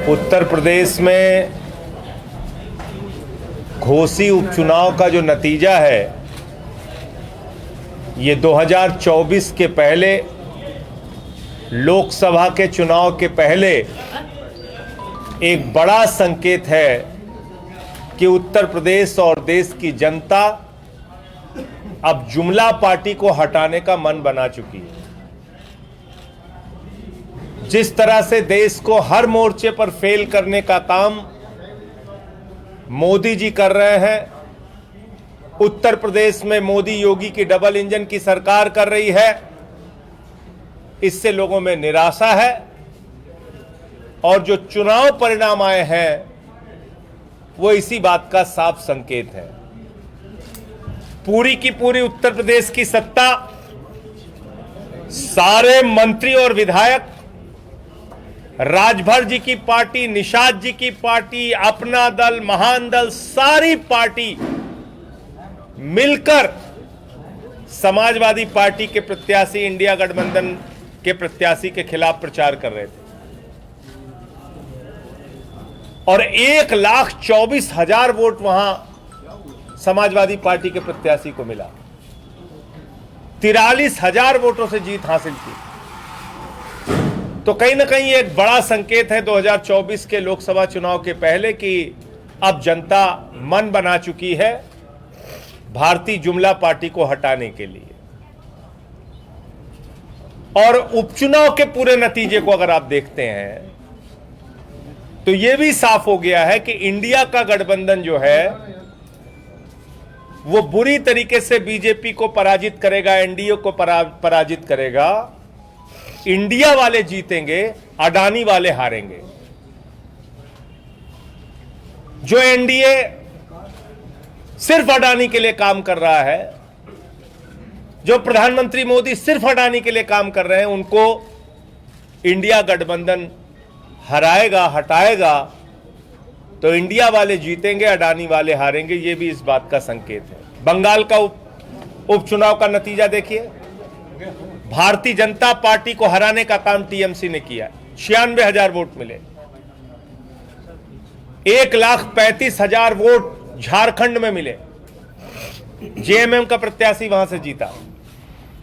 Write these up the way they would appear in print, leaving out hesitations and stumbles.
उत्तर प्रदेश में घोसी उपचुनाव का जो नतीजा है, ये 2024 के पहले लोकसभा के चुनाव के पहले एक बड़ा संकेत है कि उत्तर प्रदेश और देश की जनता अब जुमला पार्टी को हटाने का मन बना चुकी है। जिस तरह से देश को हर मोर्चे पर फेल करने का काम मोदी जी कर रहे हैं, उत्तर प्रदेश में मोदी योगी की डबल इंजन की सरकार कर रही है, इससे लोगों में निराशा है। और जो चुनाव परिणाम आए हैं वो इसी बात का साफ संकेत है। पूरी की पूरी उत्तर प्रदेश की सत्ता, सारे मंत्री और विधायक, राजभर जी की पार्टी, निषाद जी की पार्टी, अपना दल, महान दल, सारी पार्टी मिलकर समाजवादी पार्टी के प्रत्याशी, इंडिया गठबंधन के प्रत्याशी के खिलाफ प्रचार कर रहे थे। और 1,24,000 वोट वहां समाजवादी पार्टी के प्रत्याशी को मिला। 43,000 वोटों से जीत हासिल की। तो कहीं ना कहीं एक बड़ा संकेत है 2024 के लोकसभा चुनाव के पहले कि अब जनता मन बना चुकी है भारतीय जुमला पार्टी को हटाने के लिए। और उपचुनाव के पूरे नतीजे को अगर आप देखते हैं तो यह भी साफ हो गया है कि इंडिया का गठबंधन जो है वो बुरी तरीके से बीजेपी को पराजित करेगा, एनडीए को पराजित करेगा। इंडिया वाले जीतेंगे, अडानी वाले हारेंगे। जो एनडीए सिर्फ अडानी के लिए काम कर रहा है, जो प्रधानमंत्री मोदी सिर्फ अडानी के लिए काम कर रहे हैं, उनको इंडिया गठबंधन हराएगा, हटाएगा। तो इंडिया वाले जीतेंगे, अडानी वाले हारेंगे। ये भी इस बात का संकेत है। बंगाल का उपचुनाव का नतीजा देखिए। भारतीय जनता पार्टी को हराने का काम टीएमसी ने किया। 96,000 वोट मिले। 1,35,000 वोट झारखंड में मिले। जेएमएम का प्रत्याशी वहां से जीता।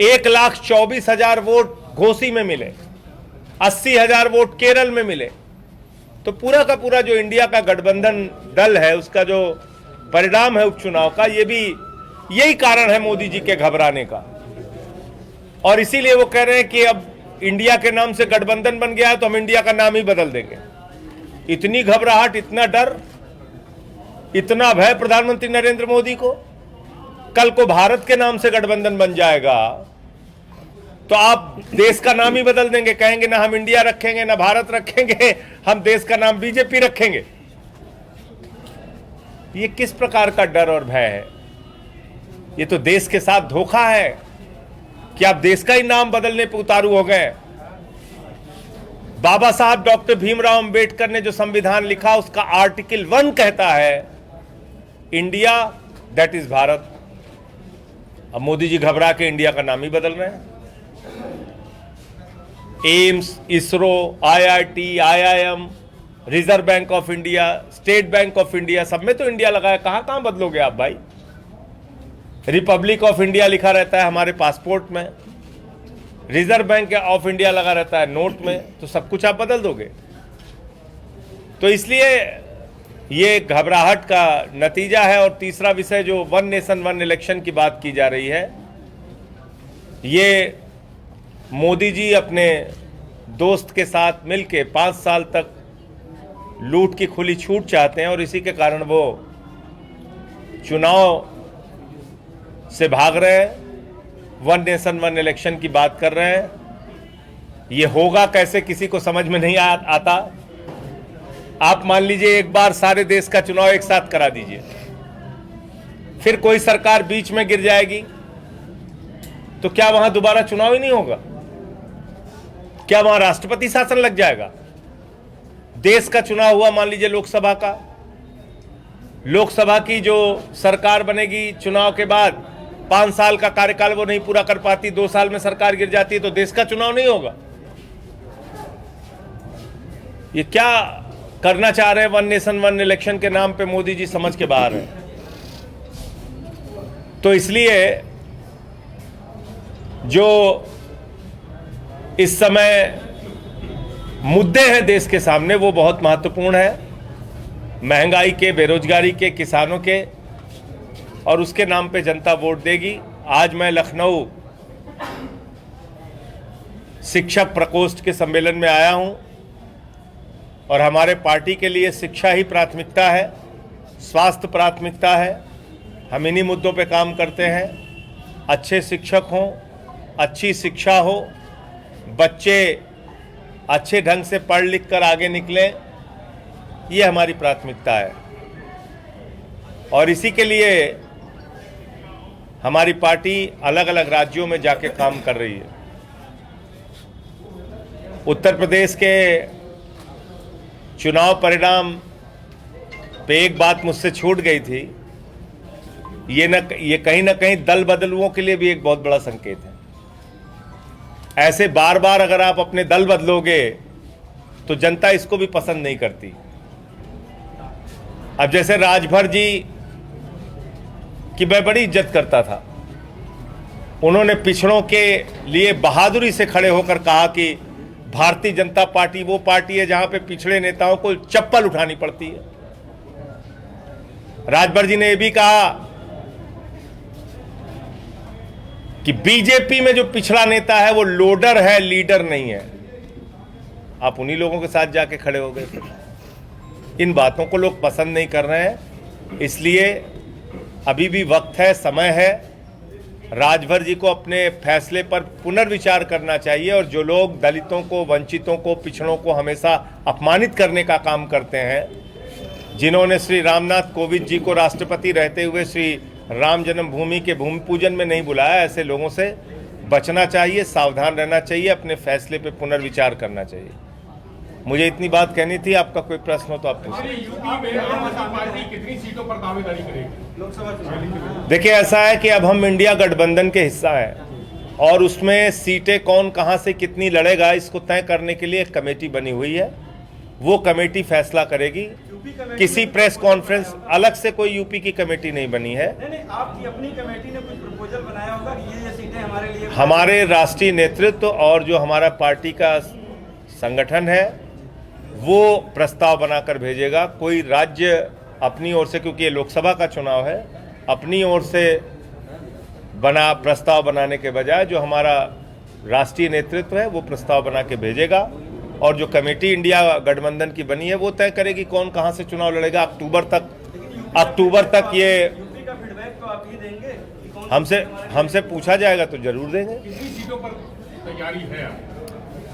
1,24,000 वोट घोसी में मिले। 80,000 वोट केरल में मिले। तो पूरा का पूरा जो इंडिया का गठबंधन दल है, उसका जो परिणाम है उपचुनाव का, ये भी यही कारण है मोदी जी के घबराने का। और इसीलिए वो कह रहे हैं कि अब इंडिया के नाम से गठबंधन बन गया है तो हम इंडिया का नाम ही बदल देंगे। इतनी घबराहट, इतना डर, इतना भय प्रधानमंत्री नरेंद्र मोदी को। कल को भारत के नाम से गठबंधन बन जाएगा तो आप देश का नाम ही बदल देंगे, कहेंगे ना हम इंडिया रखेंगे ना भारत रखेंगे, हम देश का नाम बीजेपी रखेंगे। ये किस प्रकार का डर और भय है? ये तो देश के साथ धोखा है कि आप देश का ही नाम बदलने पर उतारू हो गए। बाबा साहब डॉक्टर भीमराव अंबेडकर ने जो संविधान लिखा, उसका आर्टिकल 1 कहता है इंडिया दैट इज भारत। अब मोदी जी घबरा के इंडिया का नाम ही बदल रहे हैं। AIIMS, ISRO, IIT, IIM, reserve bank of India, state bank of India, सब में तो इंडिया लगा है। कहां कहां बदलोगे आप भाई? रिपब्लिक ऑफ इंडिया लिखा रहता है हमारे पासपोर्ट में, रिजर्व बैंक ऑफ इंडिया लगा रहता है नोट में, तो सब कुछ आप बदल दोगे। तो इसलिए ये घबराहट का नतीजा है। और तीसरा विषय जो वन नेशन वन इलेक्शन की बात की जा रही है, ये मोदी जी अपने दोस्त के साथ मिलके 5 साल तक लूट की खुली छूट चाहते हैं और इसी के कारण वो चुनाव से भाग रहे हैं। वन नेशन वन इलेक्शन की बात कर रहे हैं। ये होगा कैसे, किसी को समझ में नहीं आता। आप मान लीजिए एक बार सारे देश का चुनाव एक साथ करा दीजिए, फिर कोई सरकार बीच में गिर जाएगी तो क्या वहां दोबारा चुनाव ही नहीं होगा? क्या वहां राष्ट्रपति शासन लग जाएगा? देश का चुनाव हुआ, मान लीजिए लोकसभा का, लोकसभा की जो सरकार बनेगी चुनाव के बाद 5 साल का कार्यकाल वो नहीं पूरा कर पाती, 2 साल में सरकार गिर जाती है, तो देश का चुनाव नहीं होगा। ये क्या करना चाह रहे हैं वन नेशन वन इलेक्शन के नाम पे, मोदी जी समझ के बाहर हैं। तो इसलिए जो इस समय मुद्दे हैं देश के सामने वो बहुत महत्वपूर्ण है, महंगाई के, बेरोजगारी के, किसानों के, और उसके नाम पे जनता वोट देगी। आज मैं लखनऊ शिक्षक प्रकोष्ठ के सम्मेलन में आया हूं और हमारे पार्टी के लिए शिक्षा ही प्राथमिकता है, स्वास्थ्य प्राथमिकता है। हम इन्हीं मुद्दों पे काम करते हैं। अच्छे शिक्षक हों, अच्छी शिक्षा हो, बच्चे अच्छे ढंग से पढ़ लिख कर आगे निकलें, ये हमारी प्राथमिकता है। और इसी के लिए हमारी पार्टी अलग अलग राज्यों में जाके काम कर रही है। उत्तर प्रदेश के चुनाव परिणाम पे एक बात मुझसे छूट गई थी। ये कहीं ना कहीं दल बदलुओं के लिए भी एक बहुत बड़ा संकेत है। ऐसे बार बार अगर आप अपने दल बदलोगे तो जनता इसको भी पसंद नहीं करती। अब जैसे राजभर जी की मैं बड़ी इज्जत करता था, उन्होंने पिछड़ों के लिए बहादुरी से खड़े होकर कहा कि भारतीय जनता पार्टी वो पार्टी है जहां पे पिछड़े नेताओं को चप्पल उठानी पड़ती है। राजभर जी ने यह भी कहा कि बीजेपी में जो पिछड़ा नेता है वो लोडर है, लीडर नहीं है। आप उन्हीं लोगों के साथ जाके खड़े हो गए। इन बातों को लोग पसंद नहीं कर रहे हैं, इसलिए अभी भी वक्त है, समय है। राजभर जी को अपने फैसले पर पुनर्विचार करना चाहिए। और जो लोग दलितों को, वंचितों को, पिछड़ों को हमेशा अपमानित करने का काम करते हैं, जिन्होंने श्री रामनाथ कोविंद जी को राष्ट्रपति रहते हुए श्री राम जन्मभूमि के भूमि पूजन में नहीं बुलाया, ऐसे लोगों से बचना चाहिए, सावधान रहना चाहिए, अपने फैसले पर पुनर्विचार करना चाहिए। मुझे इतनी बात कहनी थी। आपका कोई प्रश्न हो तो आप पूछिए। कितनी सीटों पर दावेदारी करेगी लोकसभा चुनाव? देखिए, ऐसा है कि अब हम इंडिया गठबंधन के हिस्सा हैं और उसमें सीटें कौन कहां से कितनी लड़ेगा इसको तय करने के लिए एक कमेटी बनी हुई है। वो कमेटी फैसला करेगी। किसी प्रेस कॉन्फ्रेंस अलग से कोई यूपी की कमेटी नहीं बनी है। नहीं, आपकी अपनी कमेटी ने कुछ प्रपोजल बनाया होगा कि ये सीटें हमारे लिए। हमारे राष्ट्रीय नेतृत्व और जो हमारा पार्टी का संगठन है वो प्रस्ताव बनाकर भेजेगा। कोई राज्य अपनी ओर से, क्योंकि ये लोकसभा का चुनाव है, अपनी ओर से प्रस्ताव बनाने के बजाय जो हमारा राष्ट्रीय नेतृत्व है वो प्रस्ताव बना के भेजेगा। और जो कमेटी इंडिया गठबंधन की बनी है वो तय करेगी कौन कहां से चुनाव लड़ेगा। अक्टूबर तक ये यूपी का फीडबैक तो आप ही देंगे कि कौन हमसे पूछा जाएगा तो जरूर देंगे। कितनी सीटों पर तैयारी है?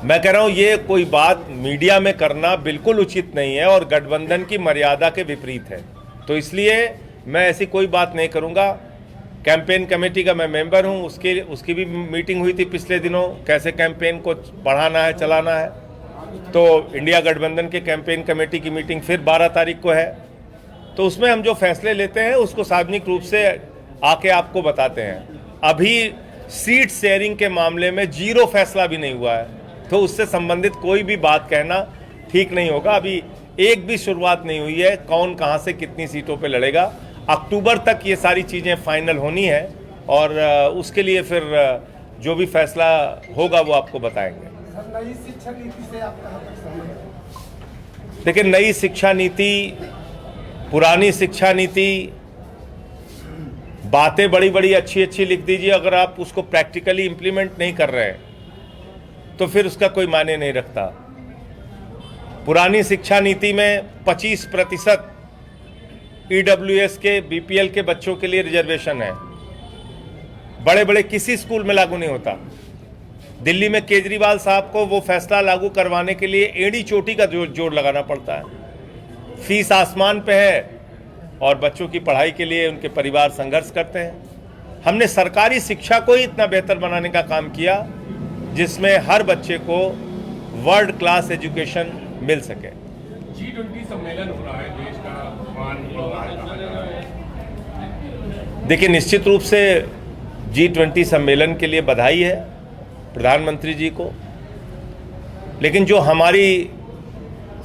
मैं कह रहा हूं ये कोई बात मीडिया में करना बिल्कुल उचित नहीं है और गठबंधन की मर्यादा के विपरीत है। तो इसलिए मैं ऐसी कोई बात नहीं करूंगा। कैंपेन कमेटी का मैं मेंबर हूं, उसकी भी मीटिंग हुई थी पिछले दिनों, कैसे कैंपेन को बढ़ाना है, चलाना है। तो इंडिया गठबंधन के कैंपेन कमेटी की मीटिंग फिर 12 तारीख को है। तो उसमें हम जो फैसले लेते हैं उसको सार्वजनिक रूप से आके आपको बताते हैं। अभी सीट शेयरिंग के मामले में 0 फैसला भी नहीं हुआ है, तो उससे संबंधित कोई भी बात कहना ठीक नहीं होगा। अभी एक भी शुरुआत नहीं हुई है कौन कहां से कितनी सीटों पे लड़ेगा। अक्टूबर तक ये सारी चीज़ें फाइनल होनी है और उसके लिए फिर जो भी फैसला होगा वो आपको बताएंगे। नई शिक्षा नीति से आप कहां तक सहमत हैं? देखिए, नई शिक्षा नीति, पुरानी शिक्षा नीति, बातें बड़ी बड़ी अच्छी लिख दीजिए, अगर आप उसको प्रैक्टिकली इंप्लीमेंट नहीं कर रहे हैं तो फिर उसका कोई मायने नहीं रखता। पुरानी शिक्षा नीति में 25% ईडब्ल्यूएस के, बीपीएल के बच्चों के लिए रिजर्वेशन है। बड़े बड़े किसी स्कूल में लागू नहीं होता। दिल्ली में केजरीवाल साहब को वो फैसला लागू करवाने के लिए एड़ी चोटी का जोर लगाना पड़ता है। फीस आसमान पे है और बच्चों की पढ़ाई के लिए उनके परिवार संघर्ष करते हैं। हमने सरकारी शिक्षा को ही इतना बेहतर बनाने का काम किया जिसमें हर बच्चे को वर्ल्ड क्लास एजुकेशन मिल सके। G20 सम्मेलन हो रहा है, देश का मान बढ़ रहा है। देखिए, निश्चित रूप से G20 सम्मेलन के लिए बधाई है प्रधानमंत्री जी को, लेकिन जो हमारी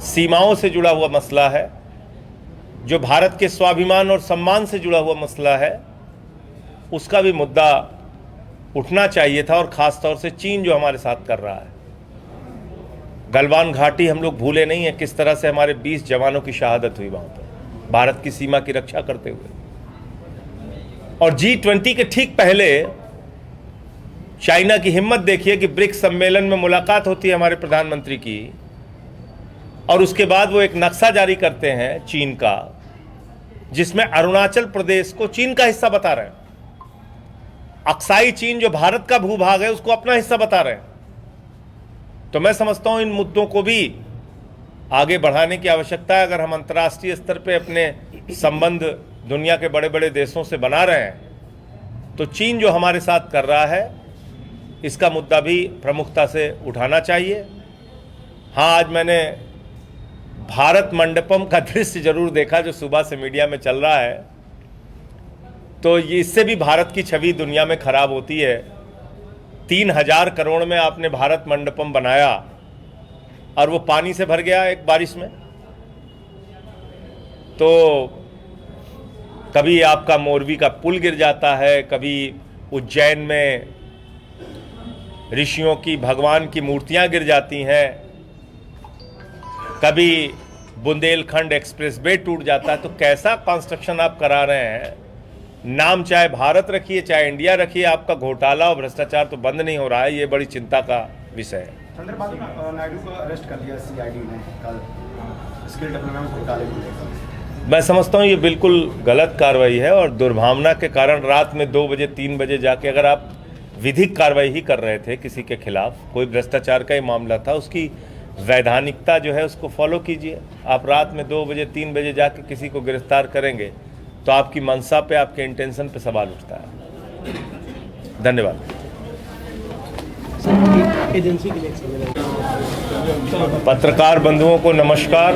सीमाओं से जुड़ा हुआ मसला है, जो भारत के स्वाभिमान और सम्मान से जुड़ा हुआ मसला है, उसका भी मुद्दा उठना चाहिए था। और ख़ास तौर से चीन जो हमारे साथ कर रहा है, गलवान घाटी हम लोग भूले नहीं है, किस तरह से हमारे 20 जवानों की शहादत हुई वहाँ पर भारत की सीमा की रक्षा करते हुए। और G20 के ठीक पहले चाइना की हिम्मत देखिए कि ब्रिक्स सम्मेलन में मुलाकात होती है हमारे प्रधानमंत्री की, और उसके बाद वो एक नक्शा जारी करते हैं चीन का, जिसमें अरुणाचल प्रदेश को चीन का हिस्सा बता रहे हैं। अक्साई चीन जो भारत का भूभाग है उसको अपना हिस्सा बता रहे हैं। तो मैं समझता हूं इन मुद्दों को भी आगे बढ़ाने की आवश्यकता है। अगर हम अंतर्राष्ट्रीय स्तर पे अपने संबंध दुनिया के बड़े बड़े देशों से बना रहे हैं, तो चीन जो हमारे साथ कर रहा है इसका मुद्दा भी प्रमुखता से उठाना चाहिए। हाँ, आज मैंने भारत मंडपम का दृश्य जरूर देखा जो सुबह से मीडिया में चल रहा है, तो ये इससे भी भारत की छवि दुनिया में खराब होती है। 3000 करोड़ में आपने भारत मंडपम बनाया और वो पानी से भर गया एक बारिश में। तो कभी आपका मोरवी का पुल गिर जाता है, कभी उज्जैन में ऋषियों की भगवान की मूर्तियां गिर जाती हैं, कभी बुंदेलखंड एक्सप्रेस वे टूट जाता है। तो कैसा कंस्ट्रक्शन आप करा रहे हैं? नाम चाहे भारत रखिए चाहे इंडिया रखिए, आपका घोटाला और भ्रष्टाचार तो बंद नहीं हो रहा है। ये बड़ी चिंता का विषय है। चंद्रबाबू नायडू को अरेस्ट कर लिया सीआईडी ने कल स्किल डेवलपमेंट घोटाले को लेकर। मैं समझता हूँ ये बिल्कुल गलत कार्रवाई है, और दुर्भावना के कारण रात में 2 बजे 3 बजे जाके अगर आप विधिक कार्रवाई ही कर रहे थे किसी के खिलाफ, कोई भ्रष्टाचार का ही मामला था, उसकी वैधानिकता जो है उसको फॉलो कीजिए। आप रात में 2 बजे 3 बजे जाके किसी को गिरफ्तार करेंगे तो आपकी मंशा पे, आपके इंटेंशन पे सवाल उठता है। धन्यवाद। एजेंसी के लिए पत्रकार बंधुओं को नमस्कार।